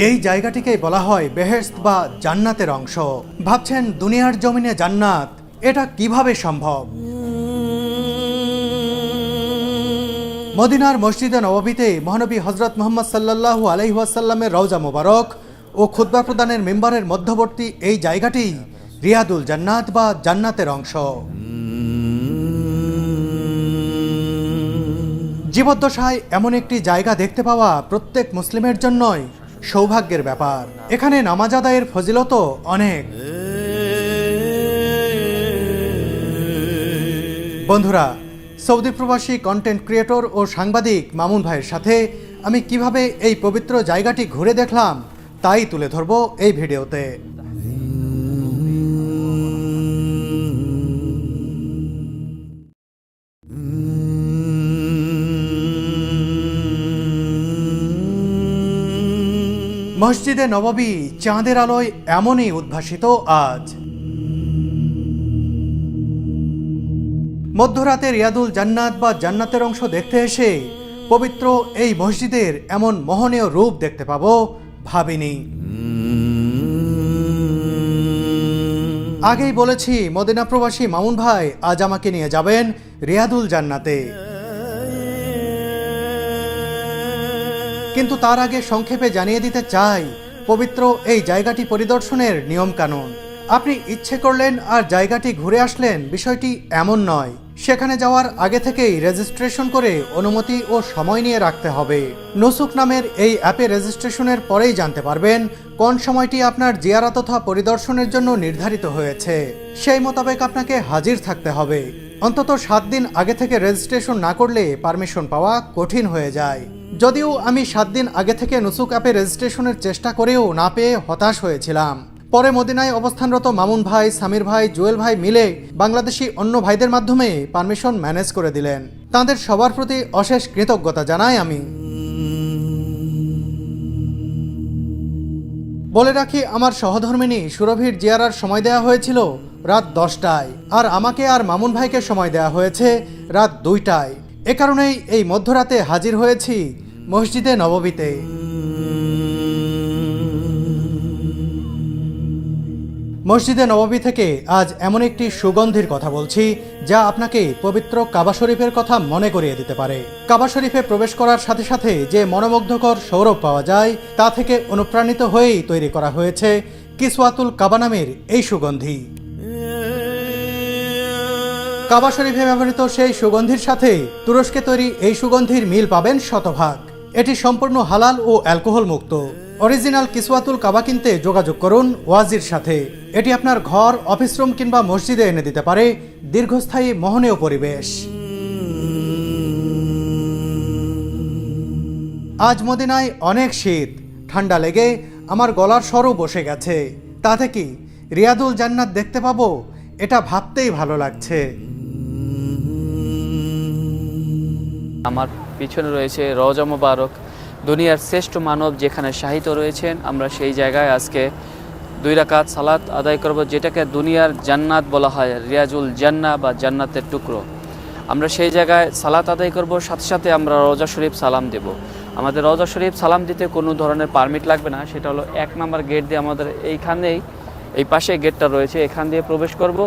এই জায়গাটিকেই বলা হয় বেহেশত বা জান্নাতের অংশ। ভাবছেন দুনিয়ার জমিনে জান্নাত, এটা কিভাবে সম্ভব? মদিনার মসজিদে নববীতে মহানবী হযরত মুহাম্মদ সাল্লাল্লাহু আলাইহি ওয়াসাল্লামের রওজা মোবারক ও খুতবা প্রদানের মিম্বারের মধ্যবর্তী এই জায়গাটি রিয়াদুল জান্নাত বা জান্নাতের অংশ। জীবদ্দশায় এমন একটি জায়গা দেখতে পাওয়া প্রত্যেক মুসলিমের জন্যই সৌভাগ্যের ব্যাপার। এখানে নামাজ আদায়ের ফজিলতও অনেক। বন্ধুরা, সৌদি প্রবাসী কন্টেন্ট ক্রিয়েটর ও সাংবাদিক মামুন ভাইয়ের সাথে আমি কিভাবে এই পবিত্র জায়গাটি ঘুরে দেখলাম তাই তুলে ধরব এই ভিডিওতে। মসজিদে নববী চাঁদের আলোয় এমনই উদ্ভাসিত আজ। মধ্যরাতে রিয়াদুল জান্নাত বা জান্নাতের অংশ দেখতে এসে পবিত্র এই মসজিদের এমন মোহনীয় রূপ দেখতে পাবো ভাবিনি। আগেই বলেছি মদিনা প্রবাসী মামুন ভাই আজ আমাকে নিয়ে যাবেন রিয়াদুল জান্নাতে। কিন্তু তার আগে সংক্ষেপে জানিয়ে দিতে চাই পবিত্র এই জায়গাটি পরিদর্শনের নিয়ম কানুন। আপনি ইচ্ছে করলেন আর জায়গাটি ঘুরে আসলেন, বিষয়টি এমন নয়। সেখানে যাওয়ার আগে থেকেই রেজিস্ট্রেশন করে অনুমতি ও সময় নিয়ে রাখতে হবে। নুসুক নামের এই অ্যাপে রেজিস্ট্রেশনের পরেই জানতে পারবেন কোন সময়টি আপনার জিয়ারত তথা পরিদর্শনের জন্য নির্ধারিত হয়েছে। সেই মোতাবেক আপনাকে হাজির থাকতে হবে। অন্তত 7 দিন আগে থেকে রেজিস্ট্রেশন না করলে পারমিশন পাওয়া কঠিন হয়ে যায়। যদিও আমি 7 দিন আগে থেকে নুসুক অ্যাপে রেজিস্ট্রেশনের চেষ্টা করেও না পেয়ে হতাশ হয়েছিলাম। পরে মদিনায় অবস্থানরত মামুন ভাই, সামির ভাই, জুয়েল ভাই মিলে বাংলাদেশি অন্য ভাইদের মাধ্যমে পারমিশন ম্যানেজ করে দিলেন। তাদের সবার প্রতি অশেষ কৃতজ্ঞতা জানাই আমি। বলে রাখি, আমার সহধর্মিনী সুরভির জিয়ারার সময় দেওয়া হয়েছিল রাত 10টায়, আর আমাকে আর মামুন ভাইকে সময় দেওয়া হয়েছে রাত 2টায়। এ কারণেই এই মধ্যরাতে হাজির হয়েছি মসজিদে নববীতে। মসজিদে নববী থেকে আজ এমন একটি সুগন্ধির কথা বলছি যা আপনাকে পবিত্র কাবা শরীফের কথা মনে করিয়ে দিতে পারে। কাবা শরীফে প্রবেশ করার সাথে সাথে যে মনোমুগ্ধকর সৌরভ পাওয়া যায় তা থেকে অনুপ্রাণিত হয়েই তৈরি করা হয়েছে কিসওয়াতুল কাবা নামের এই সুগন্ধি। কাবা শরীফে ব্যবহৃত সেই সুগন্ধির সাথে তুরস্কে তৈরি এই সুগন্ধির মিল পাবেন শতভাগ। এটি সম্পূর্ণ হালাল ও অ্যালকোহল মুক্ত। অরিজিনাল কিসওয়াতুল কাবা কিনতে যোগাযোগ করুন ওয়াজির সাথে। এটি আপনার ঘর, অফিস রুম কিংবা মসজিদে এনে দিতে পারে দীর্ঘস্থায়ী মোহনীয় পরিবেশ। আজ মদিনায় অনেক শীত, ঠান্ডা লেগে আমার গলার স্বরও বসে গেছে। তাতে কি রিয়াদুল জান্নাত দেখতে পাবো, এটা ভাবতেই ভালো লাগছে। আমার পিছনে রয়েছে রওজা মোবারক, দুনিয়ার শ্রেষ্ঠ মানব যেখানে শাহিত রয়েছেন। আমরা সেই জায়গায় আজকে 2 রাকাত সালাত আদায় করব, যেটাকে দুনিয়ার জান্নাত বলা হয়, রিয়াজুল জান্নাহ বা জান্নাতের টুকরো। আমরা সেই জায়গায় সালাত আদায় করব, সাথে সাথে আমরা রওজা শরীফ সালাম দেব। আমাদের রওজা শরীফ সালাম দিতে কোনো ধরনের পারমিট লাগবে না। সেটা হলো 1 নম্বর গেট দিয়ে, আমাদের এইখানেই এই পাশে গেটটা রয়েছে, এখান দিয়ে প্রবেশ করব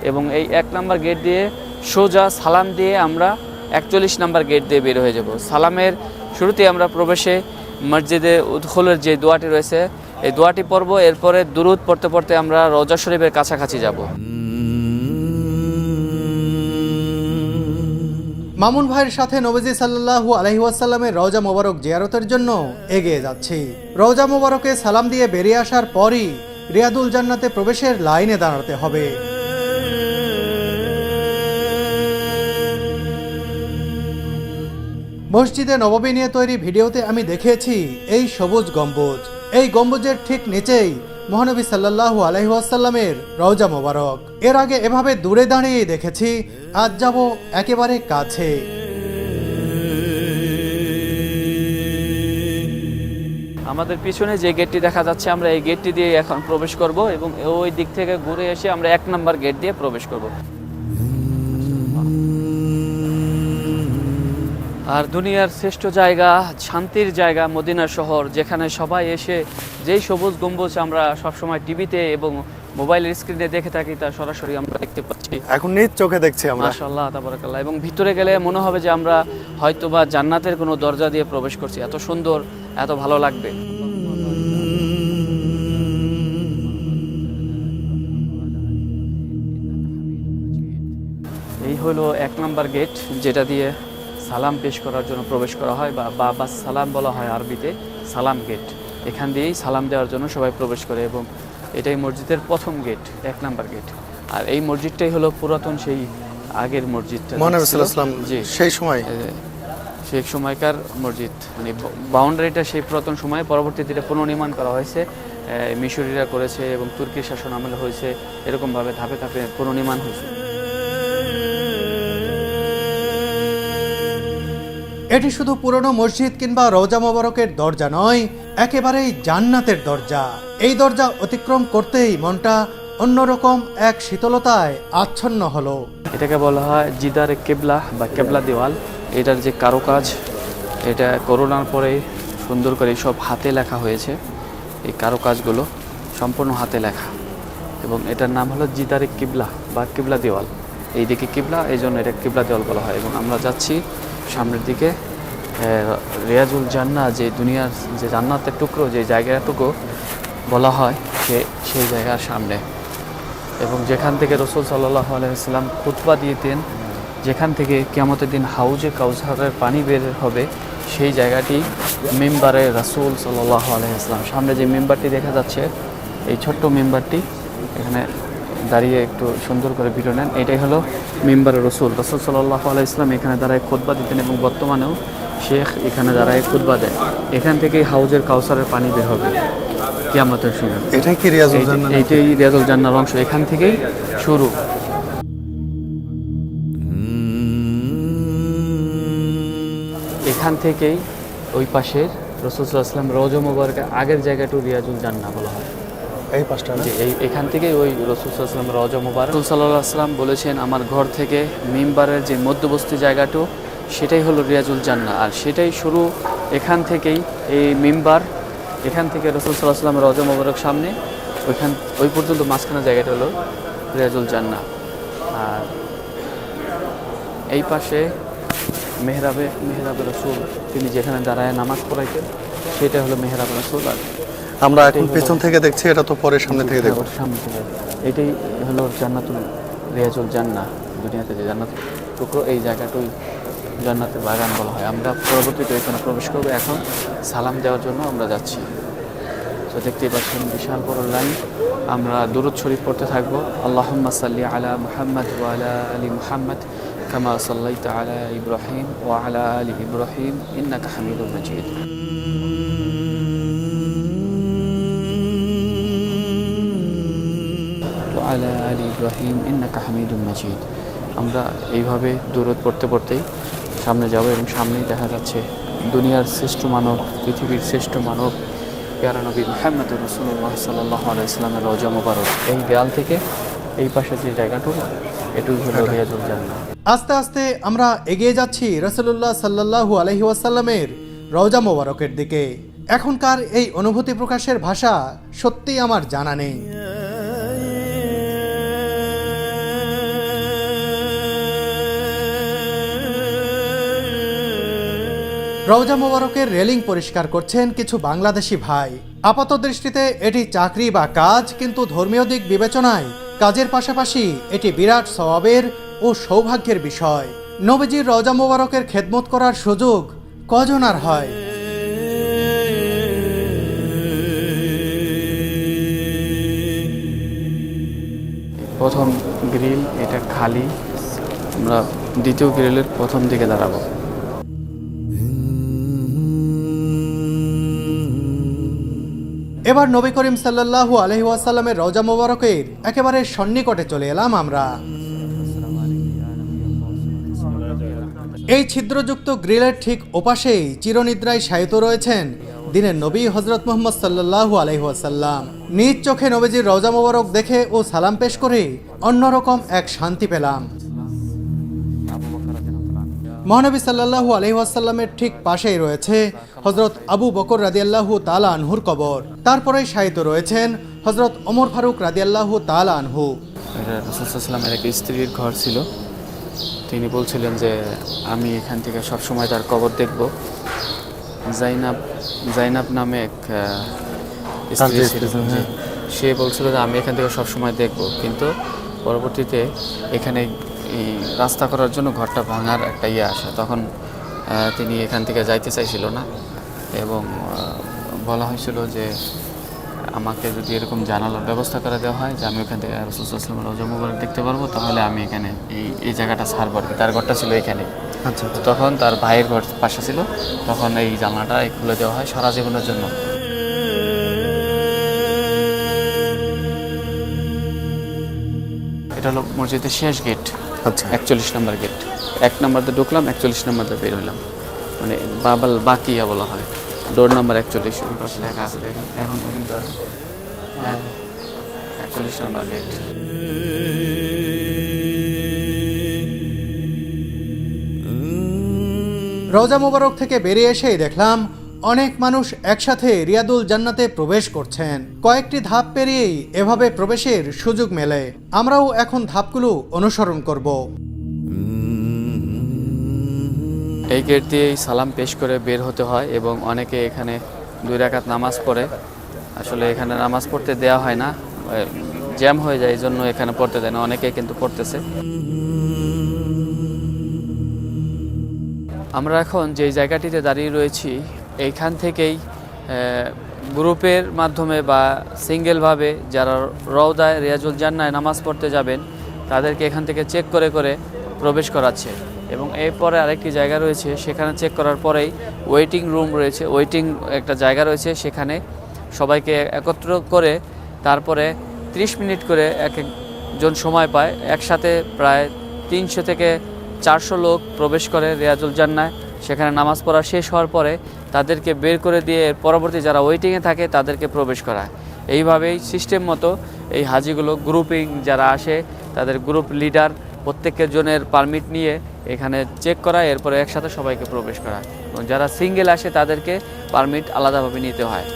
এবং এই 1 নম্বর গেট দিয়ে সোজা সালাম দিয়ে আমরা 41 নম্বর গেট দিয়ে বের হয়ে যাব। সালামের শুরুতে আমরা প্রবেশে মসজিদে উদখুলের যে দোয়াটি রয়েছে এই দোয়াটি পড়ব। এরপরে দুরুদ পড়তে পড়তে আমরা রওজা শরীফের কাছাকাছি যাব। মামুন ভাইয়ের সাথে নবীজি সাল্লাল্লাহু আলাইহি ওয়াসাল্লামের রওজা মোবারক জিয়ারতের জন্য এগিয়ে যাচ্ছি। রওজা মোবারকে সালাম দিয়ে বেরিয়ে আসার পরই রিয়াদুল জান্নাতে প্রবেশের লাইনে দাঁড়াতে হবে। মসজিদে নববী নিয়ে তৈরি ভিডিওতে আমি দেখেছি এই সবুজ গম্বুজ। এই গম্বুজের ঠিক নিচেই মহানবী সাল্লাল্লাহু আলাইহি ওয়াসাল্লামের রওজা মোবারক। এর আগে এভাবে দূরে দাঁড়িয়ে দেখেছি, আজ যাব একেবারে কাছে। আমাদের পিছনে যে গেটটি দেখা যাচ্ছে আমরা এই গেটটি দিয়ে এখন প্রবেশ করব এবং ওই দিক থেকে ঘুরে এসে আমরা 1 নম্বর গেট দিয়ে প্রবেশ করব। আর দুনিয়ার শ্রেষ্ঠ জায়গা, শান্তির জায়গা মদিনা শহর, যেখানে সবাই এসে যেই সবুজ গম্বুজ আমরা সবসময় টিভিতে এবং মোবাইলের স্ক্রিনে দেখে থাকি তা সরাসরি আমরা দেখতে পাচ্ছি। এখন নিজ চোখে দেখছি আমরা। মাশাআল্লাহ তাবারাকাল্লাহ। এবং ভিতরে গেলে মনে হবে যে আমরা হয়তোবা জান্নাতের কোনো দরজা দিয়ে প্রবেশ করছি। এত সুন্দর, এত ভালো লাগবে। এই হলো 1 নম্বর গেট, যেটা দিয়ে সালাম পেশ করার জন্য প্রবেশ করা হয়, বা বাবা সালাম বলা হয় আরবিতে, সালাম গেট। এখান দিয়েই সালাম দেওয়ার জন্য সবাই প্রবেশ করে এবং এটাই মসজিদের প্রথম গেট, 1 নম্বর গেট। আর এই মসজিদটাই হলো পুরাতন সেই আগের মসজিদটা, মহানবী সাল্লাল্লাহু আলাইহি ওয়াসাল্লাম জি সেই সময় সেই সময়কার মসজিদ, মানে বাউন্ডারিটা সেই পুরাতন সময়ে, পরবর্তীতে এটা পুনর্নির্মাণ করা হয়েছে, মিশরীরা করেছে এবং তুর্কি শাসন আমলে হয়েছে, এরকমভাবে ধাপে ধাপে পুনর্নির্মাণ হয়েছে। এটি শুধু পুরনো মসজিদ কিংবা রওজা মোবারকের দরজা নয়, একেবারেই জান্নাতের দরজা। এই দরজা অতিক্রম করতেই মনটা অন্যরকম এক শীতলতায় আচ্ছন্ন হলো। এটাকে বলা হয় জিদারে কেবলা বা কেবলা দেওয়াল। এটার যে কারুকাজ, এটা করোনার পরে সুন্দর করে সব হাতে লেখা হয়েছে। এই কারুকাজগুলো সম্পূর্ণ হাতে লেখা এবং এটার নাম হলো জিদারে কিবলা বা কিবলা দেওয়াল। এই দিকে কিবলা, এই জন্য এটা কিবলা দেওয়াল বলা হয়। এবং আমরা যাচ্ছি সামনের দিকে রিয়াজুল জান্নাহ, যে দুনিয়ার যে জান্নাতের টুকরো, যে জায়গাটুকু বলা হয় সেই জায়গার সামনে, এবং যেখান থেকে রাসূল সাল্লাল্লাহু আলাইহি ওয়াসাল্লাম খুতবা দিতেন, যেখান থেকে কিয়ামতের দিন হাউজে কাউসারের পানি বের হবে, সেই জায়গাটি মিম্বারে রাসূল সাল্লাল্লাহু আলাইহি ওয়াসাল্লাম। সামনে যে মিম্বারটি দেখা যাচ্ছে, এই ছোট্ট মিম্বারটি, এখানে দাঁড়িয়ে একটু সুন্দর করে ভিডিও নেন। এটাই হলো মিম্বারে রাসূল সাল্লাল্লাহু আলাইহি ওয়াসাল্লাম এখানে দাঁড়ায় খুতবা দিতেন এবং বর্তমানেও শেখ এখানে দাঁড়ায় খুতবা দেয়। এখান থেকেই হাউজের কাউসারের পানি বের হবে কিয়ামতের সময়। এটাই কি রিয়াজুল জান্নাহ? এইটাই রিয়াজুল জান্নাহর অংশ, এখান থেকেই শুরু। এখান থেকেই ওই পাশের রাসূল সাল্লাল্লাহু আলাইহি ওয়াসাল্লাম রওজা মুবারকের আগের জায়গাটু রিয়াজুল জান্নাহ বলা হয়। এই পাঁচটা না? যে এখান থেকেই ওই রাসূল সাল্লাল্লাহু আলাইহি ওয়াসাল্লাম রওজা মুবারক। রাসূল সাল্লাল্লাহু আলাইহি ওয়াসাল্লাম বলেছেন, আমার ঘর থেকে মিম্বারের যে মধ্যবর্তী জায়গাটু, সেটাই হলো রিয়াজুল জান্নাহ। আর সেটাই শুরু এখান থেকেই, এই মিম্বার, এখান থেকে রাসূল সাল্লাল্লাহু আলাইহি ওয়াসাল্লাম রওজা মুবারক সামনে, ওই পর্যন্ত মাঝখানে জায়গাটা হলো রিয়াজুল জান্নাহ। আর এই পাশে মেহরাবে রাসূল, তিনি যেখানে দাঁড়ায় নামাজ পড়াইতেন, সেটা হলো মেহরাবে রাসূল। আর আমরা এখন পেছন থেকে দেখছি, এটা তো পরে সামনে থেকে দেখব। সামনে থেকে এটাই হলো জান্নাতুল রিয়াজুল জান্নাহ, দুনিয়াতে যে জান্নাত টুকরো, এই জায়গাটাই জান্নাতের বাগান বলা হয়। আমরা পরবর্তীতে এখানে প্রবেশ করবো। এখন সালাম দেওয়ার জন্য আমরা যাচ্ছি। তো দেখতেই পাচ্ছেন বিশাল বড় লাইন। আমরা দুরূদ শরীফ পড়তে থাকবো। আল্লাহুম্মা সাল্লি আলা মুহাম্মাদ ওয়া আলা আলি মুহাম্মাদ কামা সাল্লাইতা আলা ইব্রাহিম ওয়া আলা আলি ইব্রাহিম ইন্নাকা হামিদুম মাজিদ। আলা আলি ইব্রাহিম ইন্নাকা হামিদুম মাজিদ। আমরা এইভাবে দুরূদ পড়তে পড়তেই সামনে যাব এবং সামনেই দেখা যাচ্ছে দুনিয়ার শ্রেষ্ঠ মানব, পৃথিবীর শ্রেষ্ঠ মানব, প্যারা নবী মুহাম্মদুর রাসূলুল্লাহ সাল্লাল্লাহু আলাইহি ওয়াসাল্লামের রওজা মুবারক। এই দেয়াল থেকে এই পাশে যে জায়গাটুকু, এটুকু হলো রিয়াজুল জান্নাহ। আস্তে আস্তে আমরা এগিয়ে যাচ্ছি রাসূলুল্লাহ সাল্লাল্লাহু আলাইহি ওয়াসাল্লামের রওজা মোবারকের দিকে। এখনকার এই অনুভূতি প্রকাশের ভাষা সত্যিই আমার জানা নেই। রওজা মোবারকের রেলিং পরিষ্কার করছেন কিছু বাংলাদেশি ভাই। আপাত দৃষ্টিতে এটি চাকরি বা কাজ, কিন্তু ধর্মীয় দিক বিবেচনায় কাজের পাশাপাশি এটি বিরাট সওয়াবের ও সৌভাগ্যের বিষয়। নবীজির রওজা মোবারকের খেদমত করার সুযোগ কজন আর হয়? প্রথম গ্রিল এটা খালি, আমরা দ্বিতীয় গ্রিলের প্রথম দিকে দাঁড়াবো। এবার নবী করিম সাল্লাল্লাহু আলাইহি ওয়াসাল্লামের রওজা মোবারকের একেবারে সন্নিকটে চলে এলাম আমরা। এই ছিদ্রযুক্ত গ্রিলের ঠিক ওপাশেই চিরনিদ্রায় শায়িত রয়েছেন দিনের নবী হযরত মুহাম্মদ সাল্লাল্লাহু আলাইহি ওয়াসাল্লাম। নিজ চোখে নবীজির রওজা মোবারক দেখে ও সালাম পেশ করে অন্যরকম এক শান্তি পেলাম। মহানবী সাল্লাল্লাহু আলাইহি ওয়াসাল্লামের ঠিক পাশেই রয়েছে হযরত আবু বকর রাদিয়াল্লাহু তাআলা আনহুর কবর। তারপরেই শায়িত রয়েছেন হযরত ওমর ফারুক রাদিয়াল্লাহু তাআলা আনহু। এটা রাসূল সাল্লাল্লাহু আলাইহি ওয়াসাল্লামের এক স্ত্রীর ঘর ছিল। তিনি বলছিলেন যে আমি এখান থেকে সবসময় তার কবর দেখব। জাইনাব নামে এক স্ত্রী ছিল, সে বলছিল যে আমি এখান থেকে সবসময় দেখব, কিন্তু পরবর্তীতে এখানে এই রাস্তা করার জন্য ঘরটা ভাঙার একটা আসে, তখন তিনি এখান থেকে যাইতে চাইছিল না এবং বলা হয়েছিল যে আমাকে যদি এরকম জানালার ব্যবস্থা করে দেওয়া হয় যে আমি ওখান থেকে রাসূল সাল্লাল্লাহু আলাইহি ওয়াসাল্লামের রওজা মুবারক দেখতে পারবো, তাহলে আমি এখানে এই জায়গাটা ছাড়ব আর কি। তার ঘরটা ছিল এখানে। আচ্ছা, তখন তার ভাইয়ের ঘর পাশে ছিল, তখন এই জানলাটা খুলে দেওয়া হয় সারা জীবনের জন্য। এটা হলো মসজিদের শেষ গেট। আচ্ছা, 41 নম্বর গেট। 1 নম্বর দিয়ে ঢুকলাম, 41 নম্বর দিয়ে বের হলাম, মানে বাবাল বাকিয়া বলা হয়। ডোর নাম্বার 41 ওই পাশে লেখা আছে, দেখেন এখন পর্যন্ত আছে। 41 নম্বর গেট। রওজা মুবারক থেকে বেরিয়ে এসেই দেখলাম অনেক মানুষ একসাথে রিয়াদুল জান্নাতে প্রবেশ করছেন। কয়েকটি ধাপ পেরিয়েই এভাবে প্রবেশের সুযোগ মেলে। আমরাও এখন ধাপগুলো অনুসরণ করব। এই গেট দিয়েই সালাম পেশ করে বের হতে হয় এবং অনেকে এখানে 2 রাকাত নামাজ পড়ে। আসলে এখানে নামাজ পড়তে দেওয়া হয় না, জ্যাম হয়ে যায়, এই জন্য এখানে পড়তে দেয় না। অনেকে কিন্তু পড়তেছে। আমরা এখন যে জায়গাটিতে দাঁড়িয়ে রয়েছি, এইখান থেকেই গ্রুপের মাধ্যমে বা সিঙ্গেলভাবে যারা রওদায় রিয়াজুল জান্নায় নামাজ পড়তে যাবেন তাদেরকে এখান থেকে চেক করে করে প্রবেশ করাচ্ছে। এবং এরপরে আরেকটি জায়গা রয়েছে, সেখানে চেক করার পরেই ওয়েটিং রুম রয়েছে, ওয়েটিং একটা জায়গা রয়েছে, সেখানে সবাইকে একত্র করে তারপরে 30 মিনিট করে এক একজন সময় পায়। একসাথে প্রায় 300 থেকে 400 লোক প্রবেশ করে রিয়াজুল জান্নায়। সেখানে নামাজ পড়া শেষ হওয়ার পরে তাদেরকে বের করে দিয়ে পরবর্তী যারা ওয়েটিংয়ে থাকে তাদেরকে প্রবেশ করায়। এইভাবেই সিস্টেম মতো এই হাজিগুলো গ্রুপিং যারা আসে তাদের গ্রুপ লিডার প্রত্যেকের জনের পারমিট নিয়ে এখানে চেক করায়, এরপরে একসাথে সবাইকে প্রবেশ করায়। এবং যারা সিঙ্গেল আসে তাদেরকে পারমিট আলাদাভাবে নিতে হয়।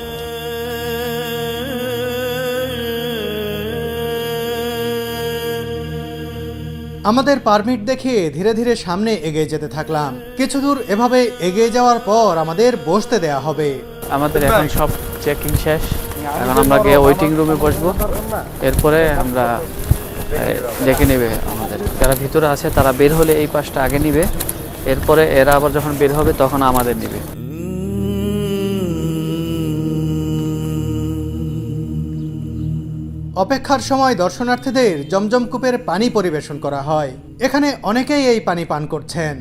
আমাদের পারমিট দেখে ধীরে ধীরে সামনে এগিয়ে যেতে থাকলাম। কিছু দূর এভাবে এগিয়ে যাওয়ার পর আমাদের বসতে দেয়া হবে। আমাদের এখন সব চেকিং শেষ, এখন আমরা গিয়ে ওয়েটিং রুমে বসবো। এরপরে আমরা দেখে নেবে আমাদের যারা ভিতরে আছে, তারা বের হলে এই পাশটা আগে নিবে, এরপরে এরা আবার যখন বের হবে তখন আমাদের নিবে। অপেক্ষার সময় দর্শনার্থীদের জমজম কূপের পানি পরিবেশন করা হয়। এখানে অনেকেই এই পানি পান করছেন।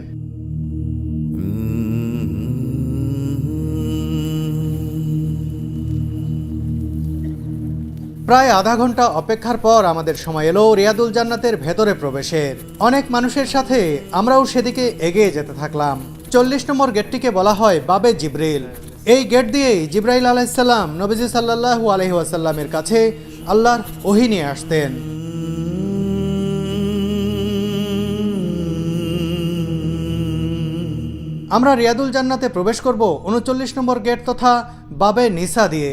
প্রায় আধা ঘন্টা অপেক্ষার পর আমাদের সময় এলো রিয়াদুল জান্নাতের ভেতরে প্রবেশের। অনেক মানুষের সাথে আমরাও সেদিকে এগিয়ে যেতে থাকলাম। 40 নম্বর গেটটিকে বলা হয় বাবে জিব্রিল। এই গেট দিয়েই জিব্রাইল আলাইহিস সালাম নবীজি সাল্লাল্লাহু আলাইহি ওয়াসাল্লামের কাছে আল্লাহর ওহী নিয়ে আসতেন। আমরা রিয়াদুল জান্নাতে প্রবেশ করব 39 নম্বর গেট তথা বাবে নিসা দিয়ে।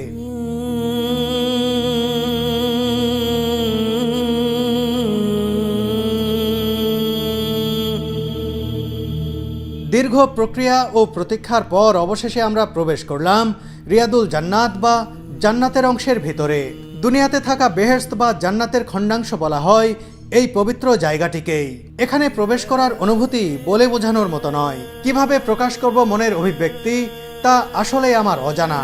দীর্ঘ প্রক্রিয়া ও প্রতীক্ষার পর অবশেষে আমরা প্রবেশ করলাম রিয়াদুল জান্নাত বা জান্নাতের অংশের ভিতরে। দুনিয়াতে থাকা বেহেশত বা জান্নাতের খণ্ডাংশ বলা হয় এই পবিত্র জায়গাটিকেই। এখানে প্রবেশ করার অনুভূতি বলে বোঝানোর মতো নয়। কিভাবে প্রকাশ করব মনের অভিব্যক্তি তা আসলে আমার অজানা।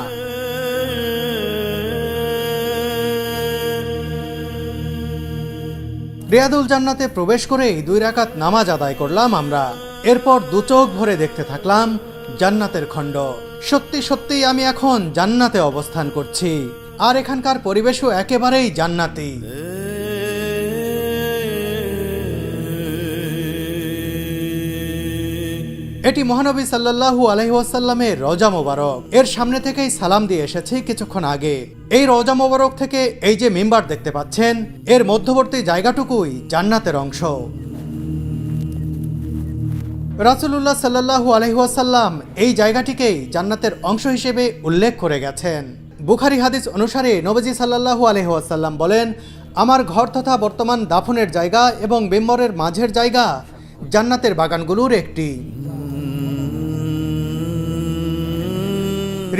রিয়াদুল জান্নাতে প্রবেশ করেই 2 রাকাত নামাজ আদায় করলাম আমরা। এরপর দু চোখ ভরে দেখতে থাকলাম জান্নাতের খণ্ড। সত্যি সত্যি আমি এখন জান্নাতে অবস্থান করছি, আর এখানকার পরিবেশও একেবারেই জান্নাতি। এটি মহানবী সাল্লাল্লাহু আলাইহি ওয়াসাল্লামের রওজা মোবারক। এর সামনে থেকেই সালাম দিয়ে এসেছি কিছুক্ষণ আগে। এই রওজা মোবারক থেকে এই যে মিম্বার দেখতে পাচ্ছেন, এর মধ্যবর্তী জায়গাটুকুই জান্নাতের অংশ। রাসূলুল্লাহ সাল্লাল্লাহু আলাইহি ওয়াসাল্লাম এই জায়গাটিকেই জান্নাতের অংশ হিসেবে উল্লেখ করে গেছেন। বুখারী হাদিস অনুসারে নবীজি সাল্লাল্লাহু আলাইহি ওয়াসাল্লাম বলেন, আমার ঘর তথা বর্তমান দাফনের জায়গা এবং মেম্বরের মাঝের জায়গা জান্নাতের বাগানগুলোর একটি।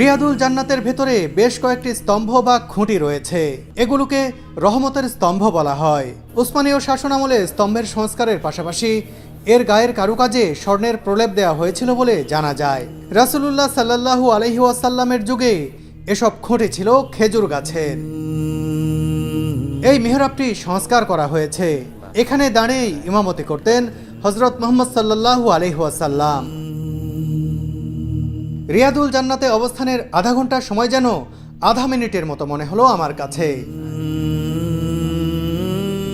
রিয়াদুল জান্নাতের ভেতরে বেশ কয়েকটি স্তম্ভ বা খুঁটি রয়েছে। এগুলোকে রহমতের স্তম্ভ বলা হয়। উসমানীয় শাসনামলে স্তম্ভের সংস্কারের পাশাপাশি এর গায়ের কারুকাজে স্বর্ণের প্রলেপ দেওয়া হয়েছিল বলে জানা যায়। রাসূলুল্লাহ সাল্লাল্লাহু আলাইহি ওয়াসাল্লামের যুগে এসব খুঁটি ছিল খেজুর গাছের। এই মিহরাবটি সংস্কার করা হয়েছে। এখানে দাঁড়িয়ে ইমামতি করতেন হযরত মুহাম্মদ সাল্লাল্লাহু আলাইহি ওয়াসাল্লাম। রিয়াদুল জান্নাতে অবস্থানের আধা ঘন্টার সময় যেন আধা মিনিটের মতো মনে হলো আমার কাছে।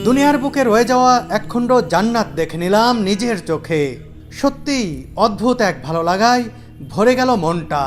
দুনিয়ার বুকে রয়ে যাওয়া একখণ্ড জান্নাত দেখে নিলাম নিজের চোখে। সত্যি অদ্ভুত এক ভালো লাগায় ভরে গেল মনটা।